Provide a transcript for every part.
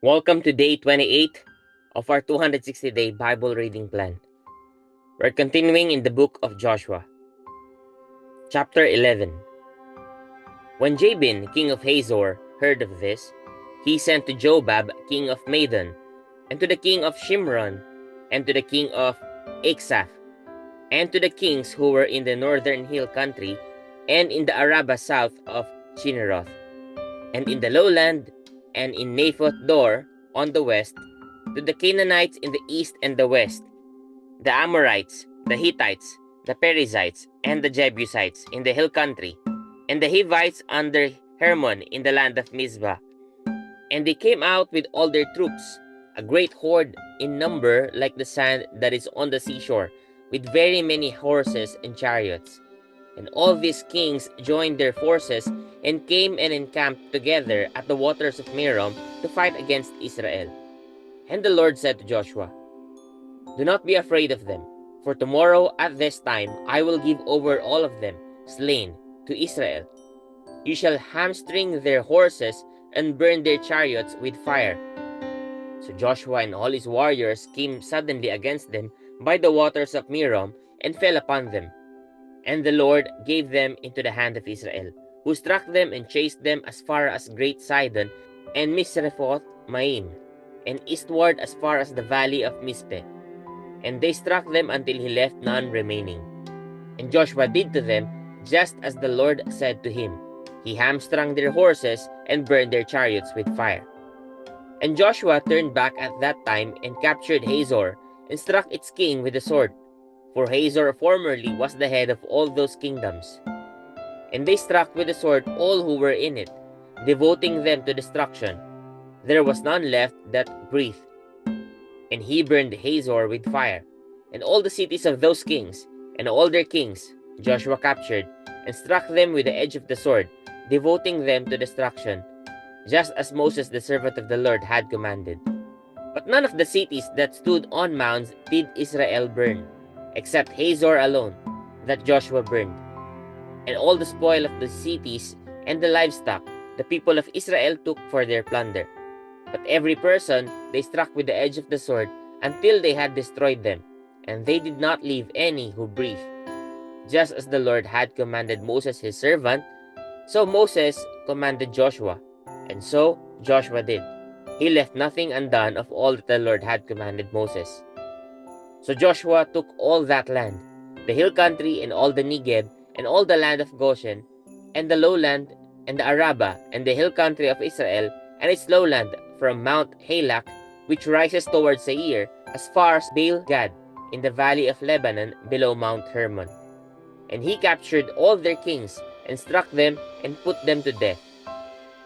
Welcome to day 28 of our 260-day Bible reading plan. We're continuing in the book of Joshua. Chapter 11. When Jabin, king of Hazor, heard of this, he sent to Jobab, king of Madon, and to the king of Shimron, and to the king of Aksaph, and to the kings who were in the northern hill country, and in the Arabah south of Chinneroth, and in the lowland, and in Naphoth Dor on the west, to the Canaanites in the east and the west, the Amorites, the Hittites, the Perizzites, and the Jebusites in the hill country, and the Hivites under Hermon in the land of Mizpah. And they came out with all their troops, a great horde in number like the sand that is on the seashore, with very many horses and chariots. And all these kings joined their forces and came and encamped together at the waters of Merom to fight against Israel. And the Lord said to Joshua, "Do not be afraid of them, for tomorrow at this time I will give over all of them, slain, to Israel. You shall hamstring their horses and burn their chariots with fire." So Joshua and all his warriors came suddenly against them by the waters of Merom and fell upon them. And the Lord gave them into the hand of Israel, who struck them and chased them as far as Great Sidon and Misrephoth Maim, and eastward as far as the valley of Mizpeh. And they struck them until he left none remaining. And Joshua did to them just as the Lord said to him. He hamstrung their horses and burned their chariots with fire. And Joshua turned back at that time and captured Hazor and struck its king with the sword. For Hazor formerly was the head of all those kingdoms. And they struck with the sword all who were in it, devoting them to destruction. There was none left that breathed. And he burned Hazor with fire, and all the cities of those kings, and all their kings, Joshua captured, and struck them with the edge of the sword, devoting them to destruction, just as Moses the servant of the Lord had commanded. But none of the cities that stood on mounds did Israel burn, except Hazor alone, that Joshua burned. And all the spoil of the cities and the livestock the people of Israel took for their plunder. But every person they struck with the edge of the sword until they had destroyed them, and they did not leave any who breathed. Just as the Lord had commanded Moses his servant, so Moses commanded Joshua, and so Joshua did. He left nothing undone of all that the Lord had commanded Moses. So Joshua took all that land, the hill country and all the Negeb, and all the land of Goshen, and the lowland, and the Arabah, and the hill country of Israel, and its lowland, from Mount Halak, which rises toward Seir, as far as Baal-Gad, in the valley of Lebanon, below Mount Hermon. And he captured all their kings, and struck them, and put them to death.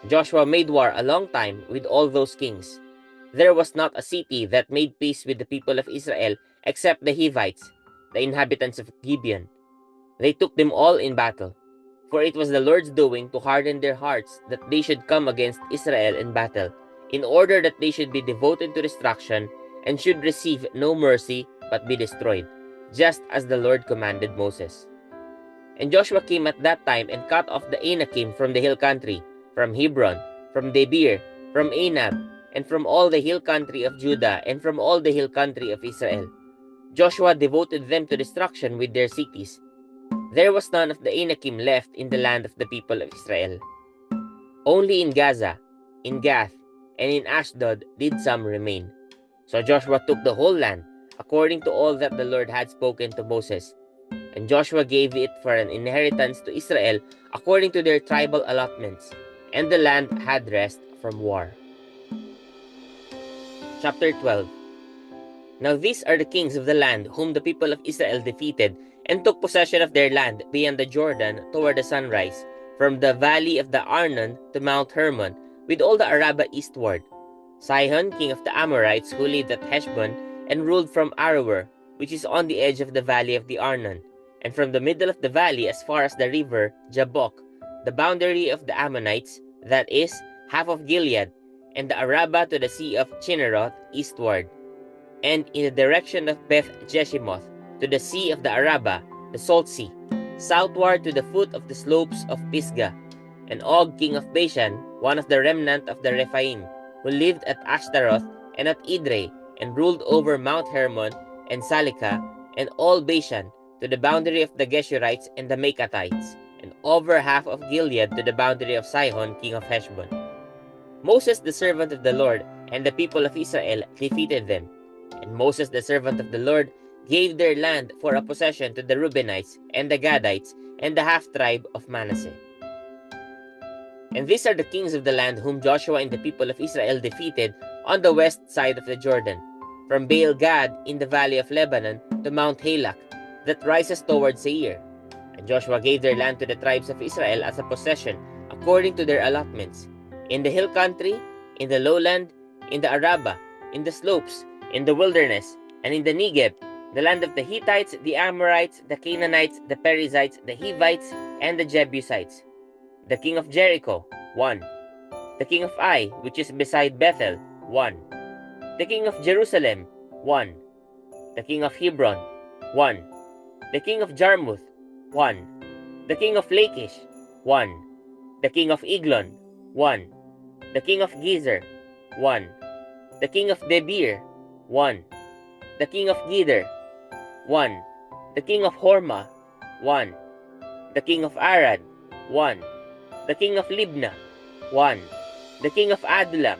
Joshua made war a long time with all those kings. There was not a city that made peace with the people of Israel except the Hivites, the inhabitants of Gibeon. They took them all in battle, for it was the Lord's doing to harden their hearts that they should come against Israel in battle, in order that they should be devoted to destruction and should receive no mercy but be destroyed, just as the Lord commanded Moses. And Joshua came at that time and cut off the Anakim from the hill country, from Hebron, from Debir, from Anab, and from all the hill country of Judah, and from all the hill country of Israel. Joshua devoted them to destruction with their cities. There was none of the Anakim left in the land of the people of Israel. Only in Gaza, in Gath, and in Ashdod did some remain. So Joshua took the whole land, according to all that the Lord had spoken to Moses. And Joshua gave it for an inheritance to Israel according to their tribal allotments, and the land had rest from war. Chapter 12. Now these are the kings of the land whom the people of Israel defeated and took possession of their land beyond the Jordan toward the sunrise, from the valley of the Arnon to Mount Hermon, with all the Arabah eastward. Sihon, king of the Amorites, who lived at Heshbon and ruled from Aroer, which is on the edge of the valley of the Arnon, and from the middle of the valley as far as the river Jabbok, the boundary of the Ammonites, that is, half of Gilead, and the Arabah to the sea of Chinneroth eastward, and in the direction of Beth Jeshimoth, to the sea of the Arabah, the Salt Sea, southward to the foot of the slopes of Pisgah, and Og king of Bashan, one of the remnant of the Rephaim, who lived at Ashtaroth and at Edrei, and ruled over Mount Hermon and Salika, and all Bashan, to the boundary of the Geshurites and the Makatites, and over half of Gilead to the boundary of Sihon, king of Heshbon. Moses the servant of the Lord and the people of Israel defeated them. And Moses the servant of the Lord gave their land for a possession to the Reubenites and the Gadites and the half-tribe of Manasseh. And these are the kings of the land whom Joshua and the people of Israel defeated on the west side of the Jordan, from Baal Gad in the valley of Lebanon to Mount Halak, that rises towards Seir. And Joshua gave their land to the tribes of Israel as a possession, according to their allotments, in the hill country, in the lowland, in the Arabah, in the slopes, in the wilderness, and in the Negeb, the land of the Hittites, the Amorites, the Canaanites, the Perizzites, the Hivites, and the Jebusites. The king of Jericho, 1. The king of Ai, which is beside Bethel, 1. The king of Jerusalem, 1. The king of Hebron, 1. The king of Jarmuth, 1. The king of Lachish, 1. The king of Eglon, 1. The king of Gezer, 1. The king of Debir, 1. The king of Geder, 1. The king of Hormah, 1. The king of Arad, 1. The king of Libnah, 1. The king of Adullam,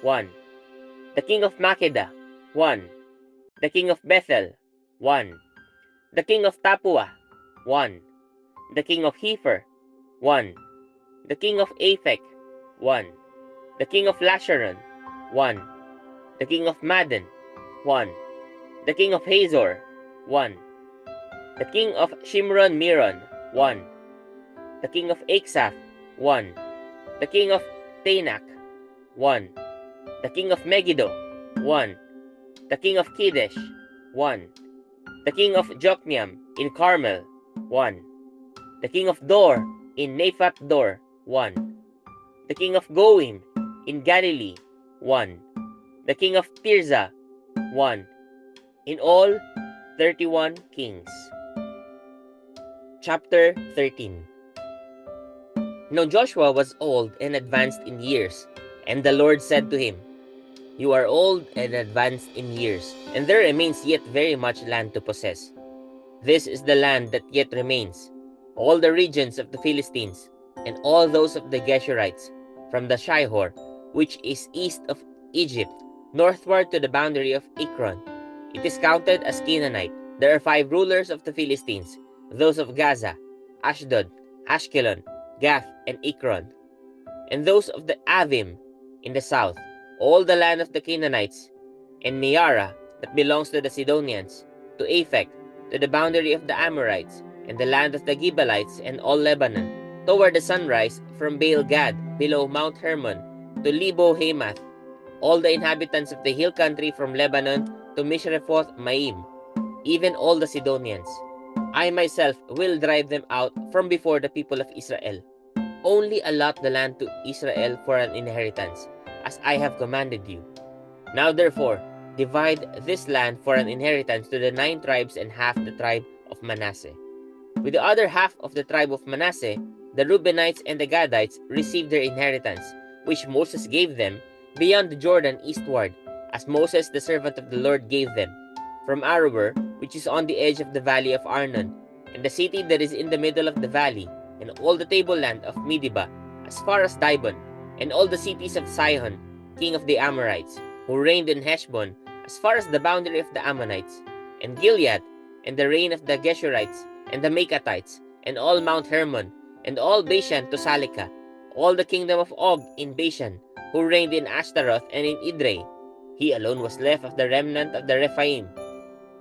1. The king of Makkedah, 1. The king of Bethel, 1. The king of Tappuah, 1. The king of Hepher, 1. The king of Aphek, 1. The king of Lasharon, 1. The king of Madon, 1. The king of Hazor, 1. The king of Shimron Meron, 1. The king of Aksaph, 1. The king of Tanak, 1. The king of Megiddo, 1. The king of Kedesh, 1. The king of Jokneam in Carmel, 1. The king of Dor in Naphat Dor, 1. The king of Goim in Galilee, 1. The king of Tirzah, 1. In all, 31 kings. Chapter 13. Now Joshua was old and advanced in years, and the Lord said to him, You are old and advanced in years, and there remains yet very much land to possess. This is the land that yet remains, all the regions of the Philistines, and all those of the Geshurites, from the Shihor, which is east of Egypt, northward to the boundary of Ekron. It is counted as Canaanite. There are 5 rulers of the Philistines, those of Gaza, Ashdod, Ashkelon, Gath, and Ekron, and those of the Avim in the south, all the land of the Canaanites, and Meara that belongs to the Sidonians, to Aphek, to the boundary of the Amorites, and the land of the Gibeonites, and all Lebanon, toward the sunrise, from Baal Gad below Mount Hermon to Lebo Hamath, all the inhabitants of the hill country from Lebanon to Mishrephoth Maim, even all the Sidonians. I myself will drive them out from before the people of Israel. Only allot the land to Israel for an inheritance, as I have commanded you. Now therefore, divide this land for an inheritance to the 9 tribes and half the tribe of Manasseh. With the other half of the tribe of Manasseh, the Reubenites and the Gadites received their inheritance, which Moses gave them, beyond the Jordan eastward, as Moses the servant of the Lord gave them, from Aroer, which is on the edge of the valley of Arnon, and the city that is in the middle of the valley, and all the tableland of Medeba, as far as Dibon, and all the cities of Sihon, king of the Amorites, who reigned in Heshbon, as far as the boundary of the Ammonites, and Gilead, and the reign of the Geshurites, and the Makatites, and all Mount Hermon, and all Bashan to Salika, all the kingdom of Og in Bashan, who reigned in Ashtaroth and in Edrei. He alone was left of the remnant of the Rephaim.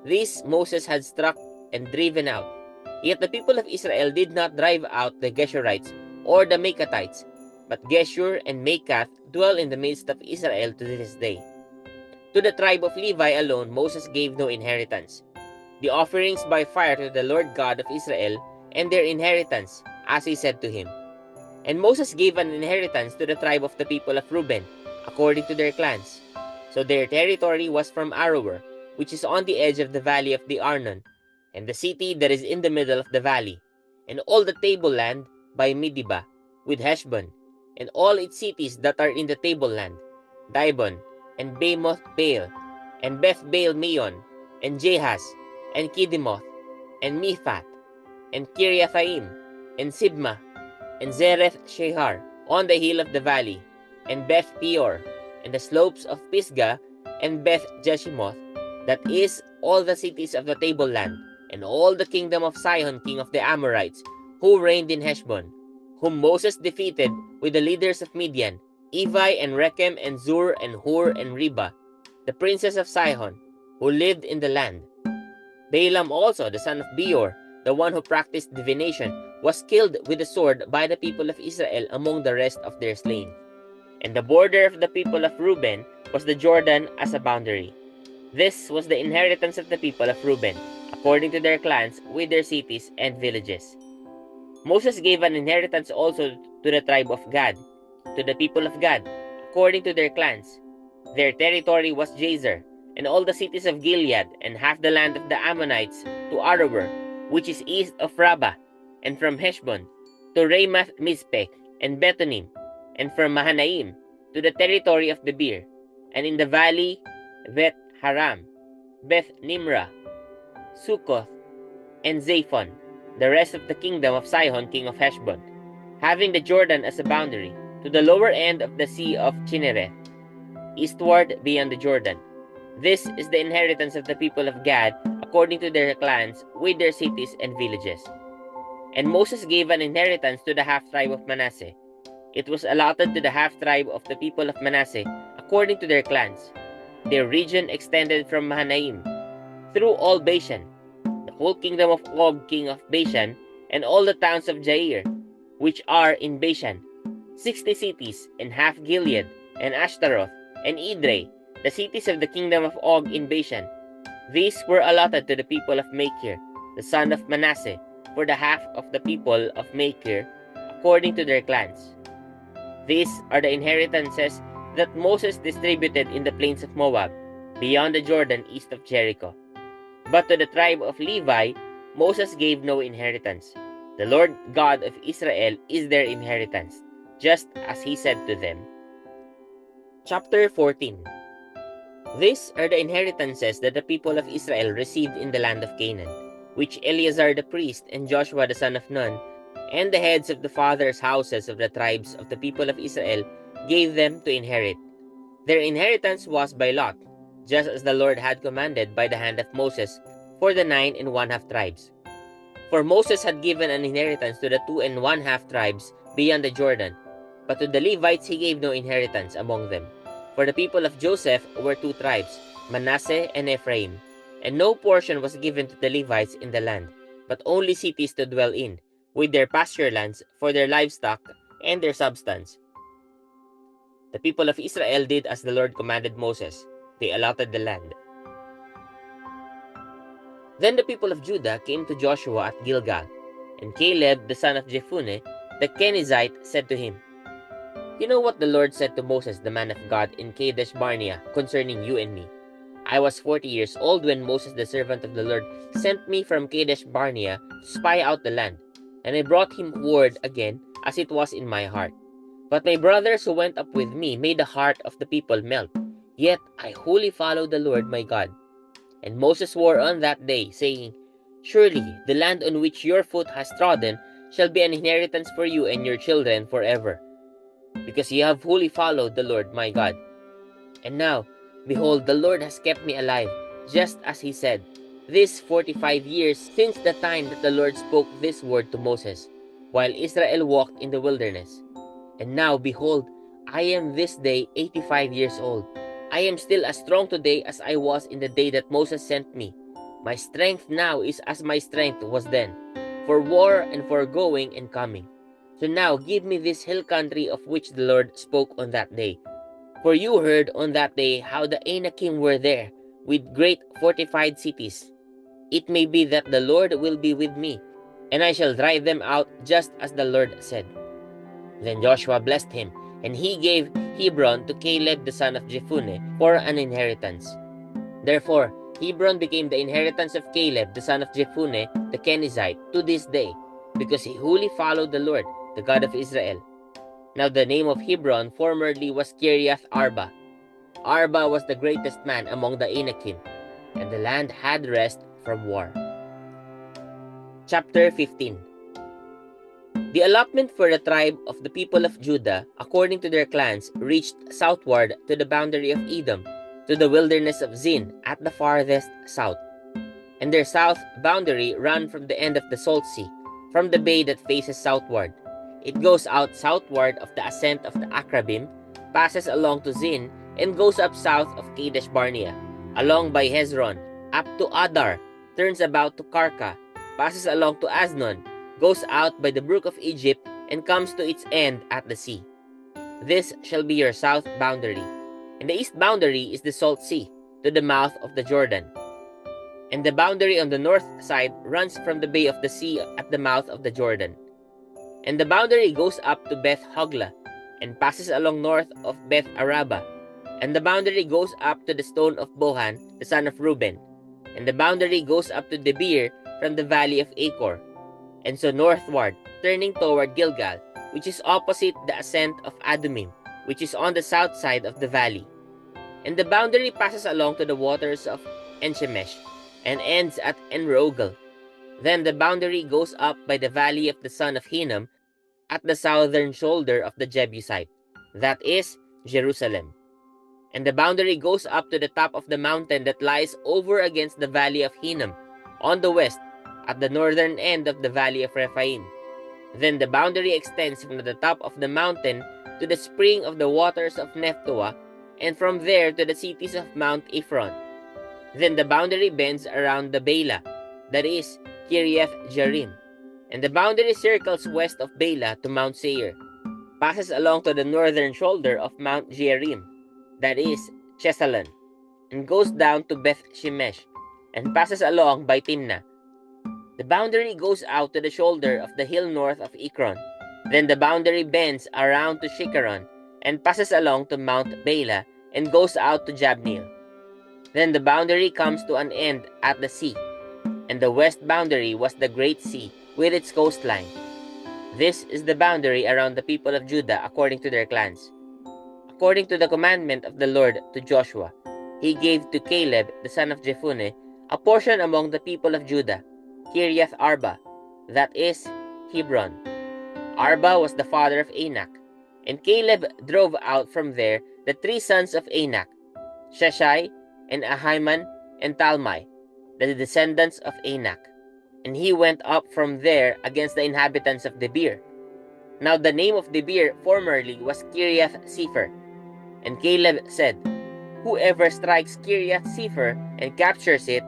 These Moses had struck and driven out. Yet the people of Israel did not drive out the Geshurites or the Makatites, but Geshur and Makath dwell in the midst of Israel to this day. To the tribe of Levi alone Moses gave no inheritance. The offerings by fire to the Lord God of Israel, and their inheritance, as he said to him. And Moses gave an inheritance to the tribe of the people of Reuben, according to their clans. So their territory was from Aroer, which is on the edge of the valley of the Arnon, and the city that is in the middle of the valley, and all the tableland by Medeba, with Heshbon, and all its cities that are in the tableland, Dibon, and Bamoth Baal, and Beth Baal Meon, and Jahaz, and Kidimoth, and Mephath, and Kiriathaim, and Sibmah, and Zereth Shehar, on the hill of the valley, and Beth Peor, and the slopes of Pisgah, and Beth Jeshimoth, that is, all the cities of the tableland, and all the kingdom of Sihon king of the Amorites, who reigned in Heshbon, whom Moses defeated with the leaders of Midian, Evi and Rechem and Zur and Hur and Reba, the princes of Sihon, who lived in the land. Balaam also, the son of Beor, the one who practiced divination, was killed with the sword by the people of Israel among the rest of their slain. And the border of the people of Reuben was the Jordan as a boundary. This was the inheritance of the people of Reuben, according to their clans, with their cities and villages. Moses gave an inheritance also to the tribe of Gad, to the people of Gad, according to their clans. Their territory was Jazer, and all the cities of Gilead, and half the land of the Ammonites, to Aroer, which is east of Rabbah, and from Heshbon, to Ramoth Mizpeh, and Betonim, and from Mahanaim, to the territory of Debir, and in the valley, Beth Haram, Beth Nimrah, Succoth, and Zaphon, the rest of the kingdom of Sihon king of Heshbon, having the Jordan as a boundary, to the lower end of the sea of Chinnereth, eastward beyond the Jordan. This is the inheritance of the people of Gad, according to their clans, with their cities and villages. And Moses gave an inheritance to the half-tribe of Manasseh. It was allotted to the half-tribe of the people of Manasseh, according to their clans. Their region extended from Mahanaim, through all Bashan, the whole kingdom of Og king of Bashan, and all the towns of Jair, which are in Bashan, 60 cities, and half Gilead, and Ashtaroth, and Edrei, the cities of the kingdom of Og in Bashan. These were allotted to the people of Machir, the son of Manasseh, for the half of the people of Machir, according to their clans. These are the inheritances that Moses distributed in the plains of Moab, beyond the Jordan east of Jericho. But to the tribe of Levi, Moses gave no inheritance. The Lord God of Israel is their inheritance, just as he said to them. Chapter 14. These are the inheritances that the people of Israel received in the land of Canaan, which Eleazar the priest and Joshua the son of Nun, and the heads of the fathers' houses of the tribes of the people of Israel gave them to inherit. Their inheritance was by lot, just as the Lord had commanded by the hand of Moses, for the 9 1/2 tribes. For Moses had given an inheritance to the 2 1/2 tribes beyond the Jordan, but to the Levites he gave no inheritance among them. For the people of Joseph were 2 tribes, Manasseh and Ephraim, and no portion was given to the Levites in the land, but only cities to dwell in, with their pasture lands for their livestock and their substance. The people of Israel did as the Lord commanded Moses. They allotted the land. Then the people of Judah came to Joshua at Gilgal, and Caleb the son of Jephunneh, the Kenizzite, said to him, "You know what the Lord said to Moses, the man of God, in Kadesh Barnea, concerning you and me. I was 40 years old when Moses, the servant of the Lord, sent me from Kadesh Barnea to spy out the land, and I brought him word again, as it was in my heart. But my brothers who went up with me made the heart of the people melt. Yet I wholly followed the Lord my God. And Moses swore on that day, saying, Surely the land on which your foot has trodden shall be an inheritance for you and your children forever, because ye have wholly followed the Lord my God. And now, behold, the Lord has kept me alive, just as he said, these 45 years since the time that the Lord spoke this word to Moses, while Israel walked in the wilderness. And now, behold, I am this day 85 years old. I am still as strong today as I was in the day that Moses sent me. My strength now is as my strength was then, for war and for going and coming. So now give me this hill country of which the Lord spoke on that day. For you heard on that day how the Anakim were there, with great fortified cities. It may be that the Lord will be with me, and I shall drive them out just as the Lord said." Then Joshua blessed him, and he gave Hebron to Caleb the son of Jephunneh for an inheritance. Therefore, Hebron became the inheritance of Caleb the son of Jephunneh the Kenizzite to this day, because he wholly followed the Lord, the God of Israel. Now the name of Hebron formerly was Kiriath Arba, Arba was the greatest man among the Anakim, and the land had rest from war. Chapter 15. The allotment for the tribe of the people of Judah, according to their clans, reached southward to the boundary of Edom, to the wilderness of Zin at the farthest south. And their south boundary ran from the end of the Salt Sea, from the bay that faces southward. It goes out southward of the ascent of the Akrabim, passes along to Zin, and goes up south of Kadesh Barnea, along by Hezron, up to Adar, turns about to Karka, passes along to Asnon, goes out by the brook of Egypt, and comes to its end at the sea. This shall be your south boundary. And the east boundary is the Salt Sea, to the mouth of the Jordan. And the boundary on the north side runs from the bay of the sea at the mouth of the Jordan. And the boundary goes up to Beth Hogla, and passes along north of Beth Araba. And the boundary goes up to the stone of Bohan, the son of Reuben. And the boundary goes up to Debir from the valley of Achor. And so northward, turning toward Gilgal, which is opposite the ascent of Adumim, which is on the south side of the valley. And the boundary passes along to the waters of Enshemesh, and ends at Enrogel. Then the boundary goes up by the valley of the son of Hinnom, at the southern shoulder of the Jebusite, that is, Jerusalem. And the boundary goes up to the top of the mountain that lies over against the valley of Hinnom, on the west, at the northern end of the valley of Rephaim. Then the boundary extends from the top of the mountain to the spring of the waters of Nephtoah, and from there to the cities of Mount Ephron. Then the boundary bends around the Bela, that is, Kiriath Jearim. And the boundary circles west of Bela to Mount Seir, passes along to the northern shoulder of Mount Jearim, that is, Chesalon, and goes down to Beth Shemesh, and passes along by Timnah. The boundary goes out to the shoulder of the hill north of Ekron. Then the boundary bends around to Shikkeron, and passes along to Mount Bela, and goes out to Jabneel. Then the boundary comes to an end at the sea, and the west boundary was the great sea with its coastline. This is the boundary around the people of Judah according to their clans. According to the commandment of the Lord to Joshua, he gave to Caleb the son of Jephunneh a portion among the people of Judah, Kiriath Arba, that is, Hebron. Arba was the father of Anak, and Caleb drove out from there the three sons of Anak, Sheshai, and Ahiman, and Talmai, the descendants of Anak. And he went up from there against the inhabitants of Debir. Now the name of Debir formerly was Kiriath Sepher. And Caleb said, whoever strikes Kiriath Sepher and captures it,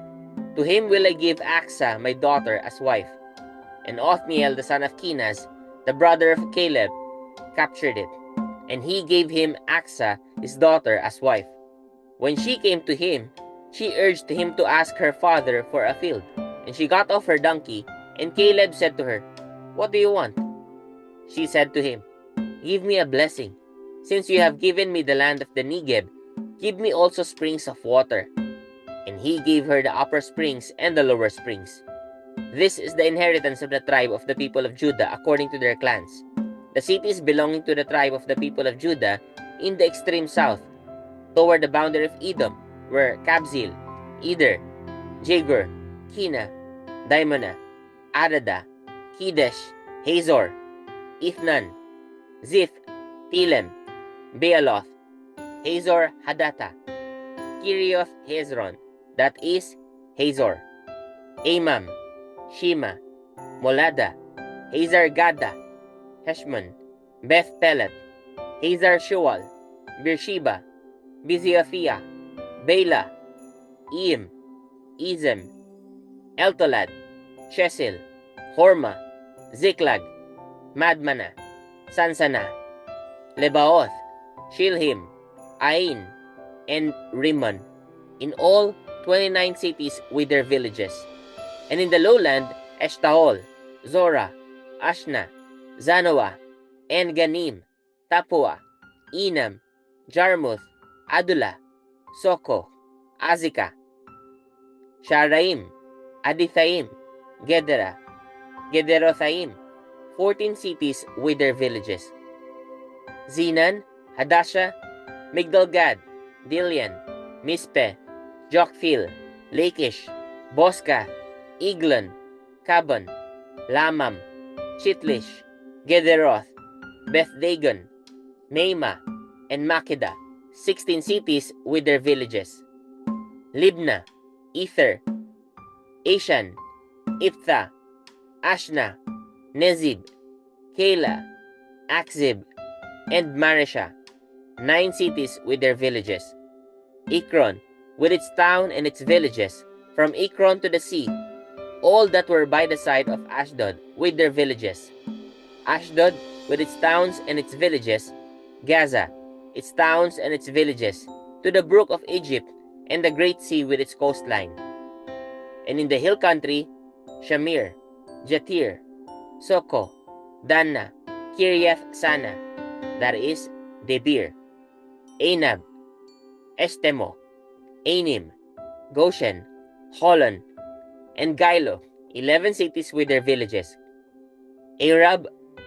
to him will I give Achsah my daughter as wife. And Othniel the son of Kenaz, the brother of Caleb, captured it, and he gave him Achsah his daughter as wife. When she came to him, she urged him to ask her father for a field. And she got off her donkey, and Caleb said to her, what do you want? She said to him, give me a blessing. Since you have given me the land of the Negeb, give me also springs of water. And he gave her the upper springs and the lower springs. This is the inheritance of the tribe of the people of Judah according to their clans. The cities belonging to the tribe of the people of Judah in the extreme south, toward the boundary of Edom, were Kabzeel, Eder, Jagur, Kina, Dimonah, Adada, Kedesh, Hazor, Ithnan, Ziph, Telem, Bealoth, Hazor Hadattah, Kirioth Hezron, that is, Hazor, Amam, Shema, Molada, Hazar Gadda, Heshmon, Beth Pelet, Hazar Shual, Beersheba, Biziothia, Bela, Eim, Ezem, Eltolad, Chesil, Horma, Ziklag, Madmana, Sansana, Lebaoth, Shilhim, Ain, and Rimmon, in all 29 cities with their villages. And in the lowland, Eshtaol, Zorah, Ashna, Zanoah, En-Ganim, Tapua, Enam, Jarmuth, Adullah, Soko, Azekah, Sharaim, Adithaim, Gedera, Gederothaim, 14 cities with their villages. Zenan, Hadashah, Migdalgad, Dilian, Mispe, Joktheel, Lachish, Boscath, Eglon, Cabon, Lamam, Chitlish, Gederoth, Beth-dagon, Naamah, and Makeda, 16 cities with their villages. Libnah, Ether, Ashan, Iptha, Ashna, Nezib, Keilah, Akzib, and Maresha, 9 cities with their villages. Ekron, with its town and its villages, from Ekron to the sea, all that were by the side of Ashdod with their villages. Ashdod with its towns and its villages, Gaza, its towns and its villages, to the brook of Egypt and the great sea with its coastline. And in the hill country, Shamir, Jatir, Soko, Dana, Kiriath Sana, that is, Debir, Anab, Estemo, Anim, Goshen, Holon, and Gilo, 11 cities with their villages. Arab,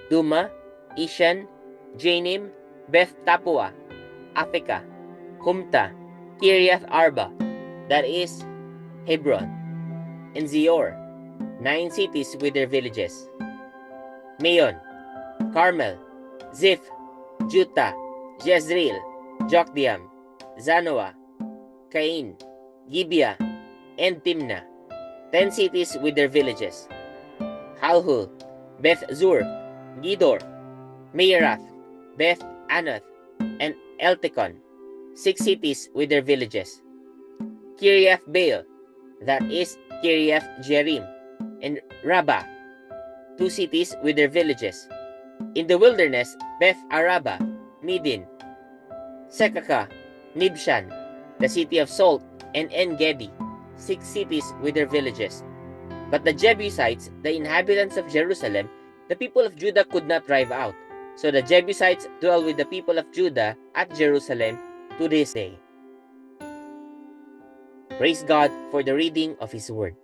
Duma, Ishan, Janim, Beth Tapua, Afeka, Humta, Kiriath Arba, that is, Hebron, and Zior, 9 cities with their villages. Maon, Carmel, Ziph, Juta, Jezreel, Jokdeam, Zanoah, Cain, Gibeah, and Timnah, 10 cities with their villages. Halhul, Beth Zur, Gidor, Meerath, Beth Anath, and Eltekon, 6 cities with their villages. Kiriath Baal, that is Kiriath Jearim, and Rabbah, 2 cities with their villages. In the wilderness, Beth Araba, Midin, Sekaka, Nibshan, the city of salt, and En-gedi, 6 cities with their villages. But the Jebusites, the inhabitants of Jerusalem, the people of Judah could not drive out. So the Jebusites dwell with the people of Judah at Jerusalem to this day. Praise God for the reading of His Word.